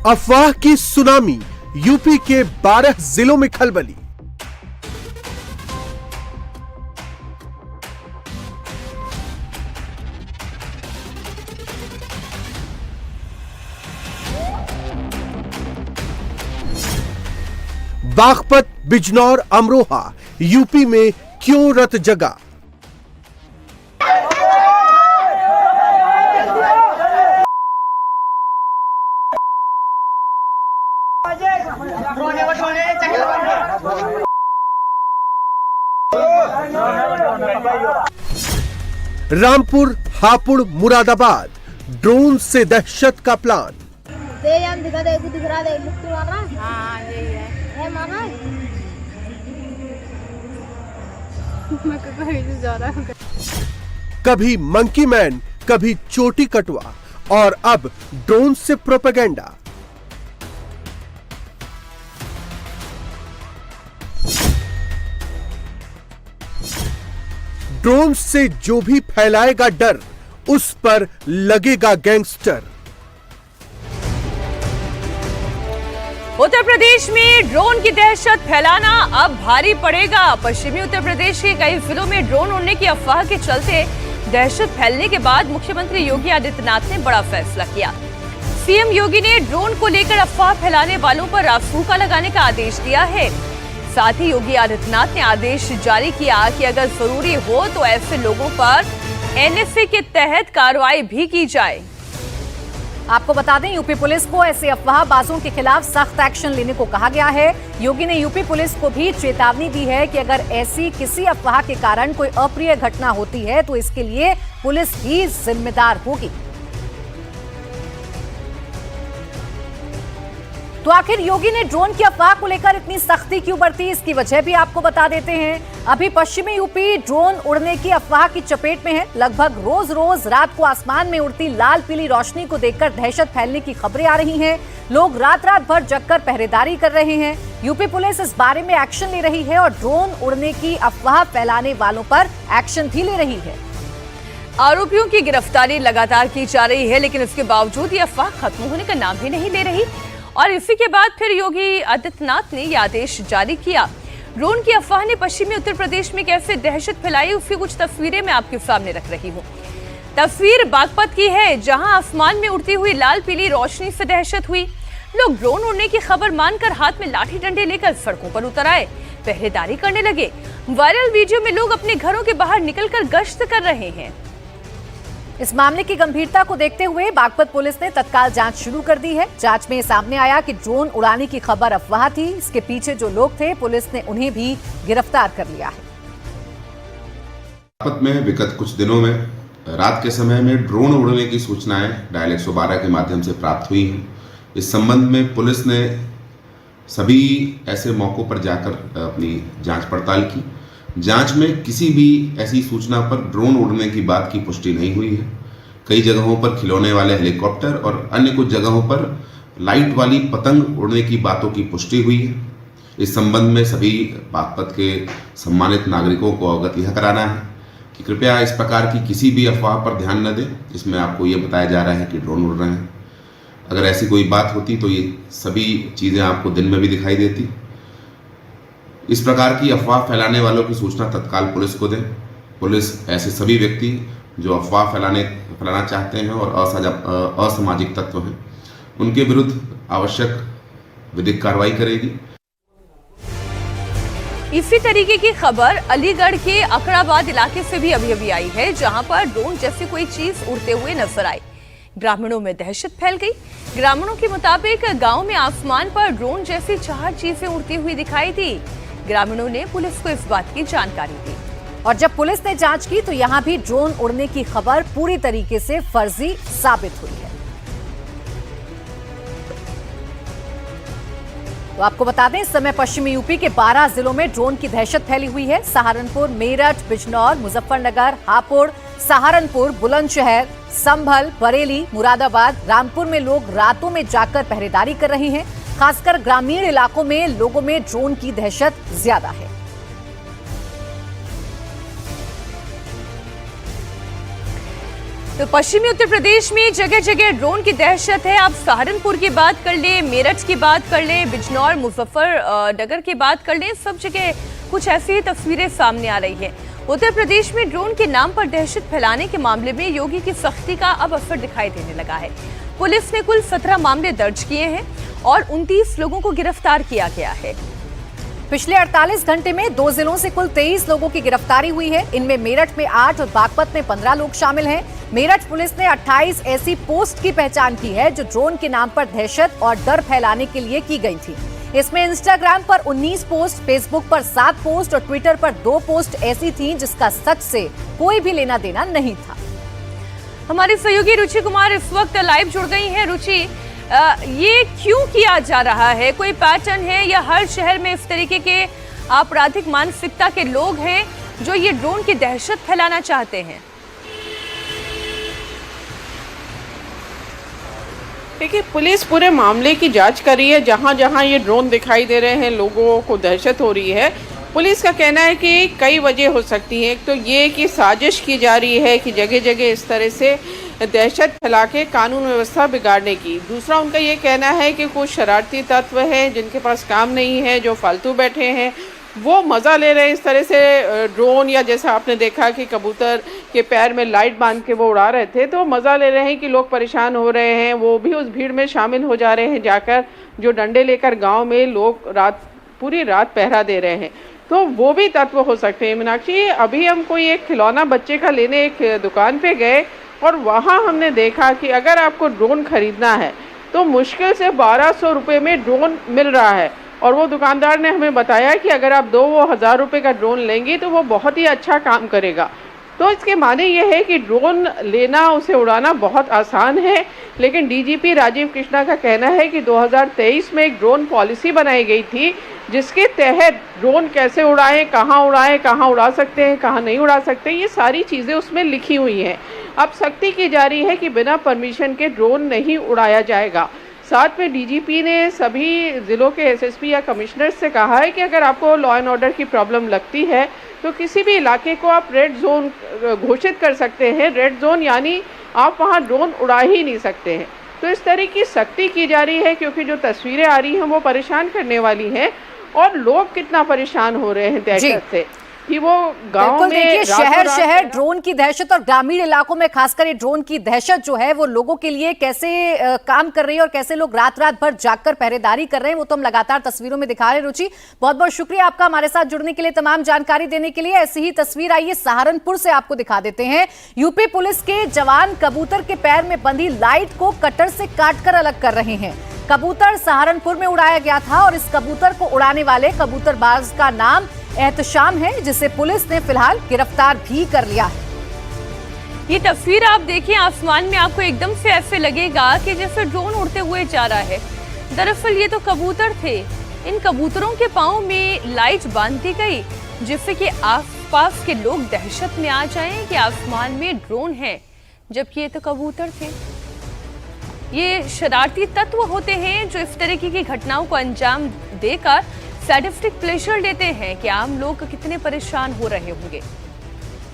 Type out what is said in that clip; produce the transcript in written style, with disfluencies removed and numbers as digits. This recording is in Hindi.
अफवाह की सुनामी, यूपी के 12 जिलों में खलबली। बागपत, बिजनौर, अमरोहा, यूपी में क्यों रत जगा? रामपुर, हापुड़, मुरादाबाद, ड्रोन से दहशत का प्लान। दिखा दे, दिख रहा है, मुक्ति मार रहा है। हाँ, यही है मार रहा है। मैं कहीं जा रहा हूँ। कभी मंकी मैन, कभी चोटी कटवा और अब ड्रोन से प्रोपेगेंडा। ड्रोन से जो भी फैलाएगा डर, उस पर लगेगा गैंगस्टर। उत्तर प्रदेश में ड्रोन की दहशत फैलाना अब भारी पड़ेगा। पश्चिमी उत्तर प्रदेश के कई जिलों में ड्रोन उड़ने की अफवाह के चलते दहशत फैलने के बाद मुख्यमंत्री योगी आदित्यनाथ ने बड़ा फैसला किया। सीएम योगी ने ड्रोन को लेकर अफवाह फैलाने वालों पर रासूखा लगाने का आदेश दिया है। साथ ही योगी आदित्यनाथ ने आदेश जारी किया कि अगर जरूरी हो तो ऐसे लोगों पर एनएसए के तहत कार्रवाई भी की जाए। आपको बता दें, यूपी पुलिस को ऐसे अफवाहबाजों के खिलाफ सख्त एक्शन लेने को कहा गया है। योगी ने यूपी पुलिस को भी चेतावनी दी है कि अगर ऐसी किसी अफवाह के कारण कोई अप्रिय घटना होती है तो इसके लिए पुलिस ही जिम्मेदार होगी। तो आखिर योगी ने ड्रोन की अफवाह को लेकर इतनी सख्ती क्यों बरती, इसकी वजह भी आपको बता देते हैं। अभी पश्चिमी यूपी ड्रोन उड़ने की अफवाह की चपेट में है। लगभग रोज रोज रात को आसमान में उड़ती लाल पीली रोशनी को देखकर दहशत फैलने की खबरें आ रही हैं। लोग रात रात भर जगकर पहरेदारी कर रहे हैं। यूपी पुलिस इस बारे में एक्शन ले रही है और ड्रोन उड़ने की अफवाह फैलाने वालों पर एक्शन भी ले रही है। आरोपियों की गिरफ्तारी लगातार की जा रही है, लेकिन इसके बावजूद ये अफवाह खत्म होने का नाम भी नहीं ले रही। और इसी के बाद फिर योगी आदित्यनाथ ने यह आदेश जारी किया। ड्रोन की अफवाह ने पश्चिमी उत्तर प्रदेश में कैसे दहशत फैलाई, उसकी कुछ तस्वीरें मैं आपके सामने रख रही हूँ। तस्वीर बागपत की है, जहां आसमान में उड़ती हुई लाल पीली रोशनी से दहशत हुई। लोग ड्रोन उड़ने की खबर मानकर हाथ में लाठी डंडे लेकर सड़कों पर उतर आए, पहरेदारी करने लगे। वायरल वीडियो में लोग अपने घरों के बाहर निकलकर गश्त कर रहे हैं। इस मामले की गंभीरता को देखते हुए बागपत पुलिस ने तत्काल जांच शुरू कर दी है। जांच में सामने आया कि ड्रोन उड़ाने की खबर अफवाह थी। इसके पीछे जो लोग थे, पुलिस ने उन्हें भी गिरफ्तार कर लिया है। बागपत में विगत कुछ दिनों में रात के समय में ड्रोन उड़ने की सूचनाएं डायल 112 के माध्यम से प्राप्त हुई हैं। इस संबंध में पुलिस ने सभी ऐसे मौकों पर जाकर अपनी जांच पड़ताल की। जांच में किसी भी ऐसी सूचना पर ड्रोन उड़ने की बात की पुष्टि नहीं हुई है। कई जगहों पर खिलौने वाले हेलीकॉप्टर और अन्य कुछ जगहों पर लाइट वाली पतंग उड़ने की बातों की पुष्टि हुई है। इस संबंध में सभी बागपत के सम्मानित नागरिकों को अवगत यह कराना है कि कृपया इस प्रकार की किसी भी अफवाह पर ध्यान न दें जिसमें आपको ये बताया जा रहा है कि ड्रोन उड़ रहे हैं। अगर ऐसी कोई बात होती तो ये सभी चीज़ें आपको दिन में भी दिखाई देती। इस प्रकार की अफवाह फैलाने वालों की सूचना तत्काल पुलिस को दें। पुलिस ऐसे सभी व्यक्ति जो अफवाह फैलाना चाहते हैं और असामाजिक तत्व हैं, उनके विरुद्ध आवश्यक विधिक कार्रवाई करेगी। इसी तरीके की खबर अलीगढ़ के अकड़ाबाद इलाके से भी अभी आई है, जहां पर ड्रोन जैसी कोई चीज उड़ते हुए नजर आई। ग्रामीणों में दहशत फैल गई। ग्रामीणों के मुताबिक गांव में आसमान पर ड्रोन जैसी 4 चीजें उड़ती हुई दिखाई दी। ग्रामीणों ने पुलिस को इस बात की जानकारी दी और जब पुलिस ने जांच की तो यहां भी ड्रोन उड़ने की खबर पूरी तरीके से फर्जी साबित हुई है। तो आपको बता दें, इस समय पश्चिमी यूपी के 12 जिलों में ड्रोन की दहशत फैली हुई है। सहारनपुर, मेरठ, बिजनौर, मुजफ्फरनगर, हापुड़, सहारनपुर, बुलंदशहर, संभल, बरेली, मुरादाबाद, रामपुर में लोग रातों में जाकर पहरेदारी कर रहे हैं। खासकर ग्रामीण इलाकों में लोगों में ड्रोन की दहशत ज्यादा है। तो पश्चिमी उत्तर प्रदेश में जगह जगह ड्रोन की दहशत है। आप सहारनपुर की बात कर ले, मेरठ की बात कर ले, बिजनौर, मुजफ्फरनगर की बात कर ले, सब जगह कुछ ऐसी तस्वीरें सामने आ रही है। उत्तर प्रदेश में ड्रोन के नाम पर दहशत फैलाने के मामले में योगी की सख्ती का अब असर दिखाई देने लगा है। पुलिस ने कुल 17 मामले दर्ज किए हैं और 29 लोगों को गिरफ्तार किया गया है। पिछले 48 घंटे में 2 जिलों से कुल 23 लोगों की गिरफ्तारी हुई है। इनमें मेरठ में 8 और बागपत में 15 लोग शामिल हैं। मेरठ पुलिस ने 28 ऐसी पोस्ट की पहचान की है जो ड्रोन के नाम पर दहशत और डर फैलाने के लिए की गई थी। इसमें इंस्टाग्राम पर 19 पोस्ट, फेसबुक पर 7 पोस्ट और ट्विटर पर 2 पोस्ट ऐसी थी जिसका सच से कोई भी लेना देना नहीं था। हमारी सहयोगी रुचि कुमार इस वक्त लाइव जुड़ गई हैं। रुचि, ये क्यों किया जा रहा है? कोई पैटर्न है या हर शहर में इस तरीके के आपराधिक मानसिकता के लोग हैं जो ये ड्रोन की दहशत फैलाना चाहते हैं? देखिए, पुलिस पूरे मामले की जांच कर रही है। जहां जहां ये ड्रोन दिखाई दे रहे हैं, लोगों को दहशत हो रही है। पुलिस का कहना है कि कई वजह हो सकती है। एक तो ये कि साजिश की जा रही है कि जगह जगह इस तरह से दहशत फैला के कानून व्यवस्था बिगाड़ने की। दूसरा उनका ये कहना है कि कुछ शरारती तत्व हैं जिनके पास काम नहीं है, जो फालतू बैठे हैं, वो मज़ा ले रहे हैं इस तरह से ड्रोन, या जैसा आपने देखा कि कबूतर के पैर में लाइट बांध के वो उड़ा रहे थे, तो मज़ा ले रहे हैं कि लोग परेशान हो रहे हैं। वो भी उस भीड़ में शामिल हो जा रहे हैं जाकर, जो डंडे लेकर गांव में लोग पूरी रात पहरा दे रहे हैं। तो वो भी तत्व हो सकते हैं। मीनाक्षी, अभी हम कोई एक खिलौना बच्चे का लेने एक दुकान पे गए और वहाँ हमने देखा कि अगर आपको ड्रोन खरीदना है तो मुश्किल से 1200 रुपये में ड्रोन मिल रहा है। और वो दुकानदार ने हमें बताया कि अगर आप 2000 रुपये का ड्रोन लेंगे तो वो बहुत ही अच्छा काम करेगा। तो इसके माने ये है कि ड्रोन लेना, उसे उड़ाना बहुत आसान है। लेकिन डीजीपी राजीव कृष्णा का कहना है कि 2023 में एक ड्रोन पॉलिसी बनाई गई थी जिसके तहत ड्रोन कैसे उड़ाएं, कहाँ उड़ा सकते हैं, कहाँ नहीं उड़ा सकते, ये सारी चीज़ें उसमें लिखी हुई हैं। अब सख्ती की जा रही है कि बिना परमिशन के ड्रोन नहीं उड़ाया जाएगा। साथ में डीजीपी ने सभी ज़िलों के एसएसपी या कमिश्नर से कहा है कि अगर आपको लॉ एंड ऑर्डर की प्रॉब्लम लगती है तो किसी भी इलाके को आप रेड जोन घोषित कर सकते हैं। रेड जोन यानी आप वहां ड्रोन उड़ा ही नहीं सकते हैं। तो इस तरह की सख्ती की जा रही है क्योंकि जो तस्वीरें आ रही हैं वो परेशान करने वाली हैं। और लोग कितना परेशान हो रहे हैं दहशत से कि वो गांव में देखिए, शहर शहर ड्रोन की दहशत और ग्रामीण इलाकों में खासकर ये ड्रोन की दहशत जो है वो लोगों के लिए कैसे काम कर रही है और कैसे लोग रात रात भर जागकर पहरेदारी कर रहे हैं, वो तो हम लगातार तस्वीरों में दिखा रहे हैं। रुचि, बहुत बहुत शुक्रिया आपका हमारे साथ जुड़ने के लिए, तमाम जानकारी देने के लिए। ऐसी ही तस्वीर आई है सहारनपुर से, आपको दिखा देते हैं। यूपी पुलिस के जवान कबूतर के पैर में बंधी लाइट को कटर से काटकर अलग कर रहे हैं। कबूतर सहारनपुर में उड़ाया गया था और इस कबूतर को उड़ाने वाले कबूतरबाज का नाम एहतशाम है, जिसे पुलिस ने फिलहाल गिरफ्तार भी कर लिया है। ये तस्वीर आप देखिए, आसमान में आपको एकदम से ऐसे लगेगा कि जैसे ड्रोन उड़ते हुए जा रहा है। दरअसल ये तो कबूतर थे। इन कबूतरों के पाँव में लाइट बांध दी गई जिससे कि आसपास के लोग दहशत में आ जाएं कि आसमान में ड्रोन है, जबकि ये तो कबूतर थे। ये शरारती तत्व होते हैं जो इस तरह की घटनाओं को अंजाम देकर सैडिस्टिक प्लेजर लेते हैं कि आम लोग कितने परेशान हो रहे होंगे।